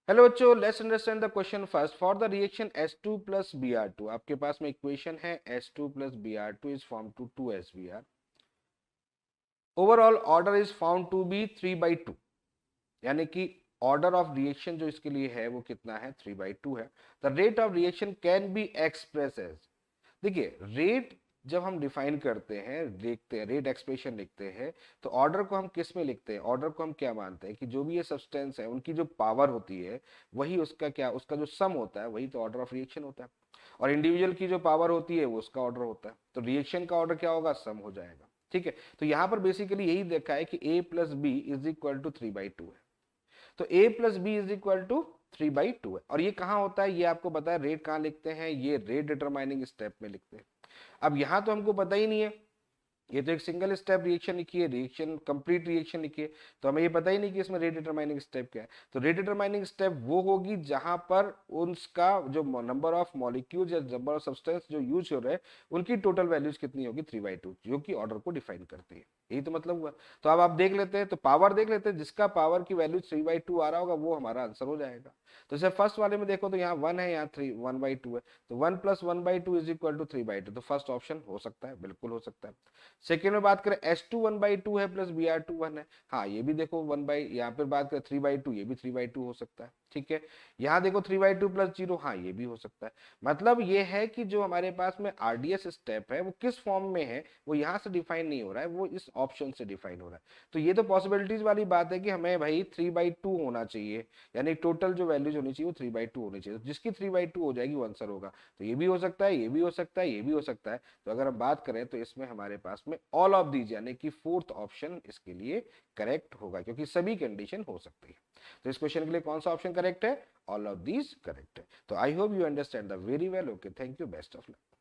Hello बच्चों, let's understand the question first. For the reaction S2 plus Br2, आपके पास में इक्वेशन है S2 plus Br2 is form to 2SBr। Overall order is found to be 3/2, यानी कि order of reaction जो इसके लिए है वो कितना है, 3/2 है। The rate of reaction can be express as, देखिए रेट जब हम डिफाइन करते हैं, देखते हैं रेट एक्सप्रेशन लिखते हैं, तो ऑर्डर को हम किस में लिखते हैं? ऑर्डर को हम क्या मानते हैं कि जो भी ये सब्सटेंस है उनकी जो पावर होती है वही उसका क्या, उसका जो सम होता है वही तो ऑर्डर ऑफ रिएक्शन होता है। और इंडिविजुअल की जो पावर होती है वो उसका ऑर्डर होता है, तो रिएक्शन का ऑर्डर क्या होगा, सम हो जाएगा। ठीक है, तो यहाँ पर बेसिकली यही देखा है कि A plus B is equal to 3/2 है। तो A plus B is equal to 3/2 है। और ये कहाँ होता है, ये आपको पता है। रेट कहाँ लिखते हैं, ये रेट डिटरमाइनिंग स्टेप में लिखते हैं। अब यहां तो हमको पता ही नहीं है, ये तो एक सिंगल स्टेप रिएक्शन लिखी है, रिएक्शन कंप्लीट रिएक्शन लिखी है, तो हमें ये पता ही नहीं कि इसमें रेट डिटरमाइनिंग स्टेप क्या है। तो रेट डिटरमाइनिंग स्टेप वो होगी जहां पर उसका जो नंबर ऑफ मॉलिक्यूल्स या नंबर ऑफ सब्सटेंस जो यूज हो रहे हैं उनकी टोटल वैल्यूज कितनी होगी, 3/2, जो कि ऑर्डर को डिफाइन करती है। यही तो मतलब हुआ। तो अब आप देख लेते हैं, तो पावर देख लेते हैं, जिसका पावर की वैल्यू 3/2 आ रहा होगा वो हमारा आंसर हो जाएगा। तो जैसे फर्स्ट वाले में देखो तो यहाँ 1 है, यहाँ 1/2 है, तो 1 प्लस 1/2 इज इक्वल टू 3/2, तो फर्स्ट ऑप्शन हो सकता है, बिल्कुल हो सकता है। सेकेंड में बात करें S2 1/2 है प्लस Br2 1 है, हाँ ये भी देखो 1 यहाँ पर बात करें 3/2, ये भी 3/2 हो सकता है। ठीक है, यहाँ देखो 3/2 प्लस 0, हाँ ये भी हो सकता है। मतलब ये है कि जो हमारे पास में RDS स्टेप है वो किस फॉर्म में है वो यहाँ से डिफाइन नहीं हो रहा है, वो इस ऑप्शन से डिफाइन हो रहा है। तो ये तो पॉसिबिलिटीज वाली बात है कि हमें भाई 3/2 होना चाहिए, यानी टोटल जो वैल्यूज होनी चाहिए वो 3/2 होनी चाहिए। तो जिसकी 3/2 हो जाएगी वो आंसर होगा। तो ये भी हो सकता है, ये भी हो सकता है, ये भी हो सकता है। तो अगर हम बात करें तो इसमें हमारे पास में ऑल ऑफ दीज यानी कि फोर्थ ऑप्शन इसके लिए करेक्ट होगा, क्योंकि सभी कंडीशन हो सकती है। तो इस क्वेश्चन के लिए कौन सा ऑप्शन करेक्ट है, ऑल ऑफ दीज करेक्ट है। तो I hope you understand the very well. Okay, thank you, best of luck.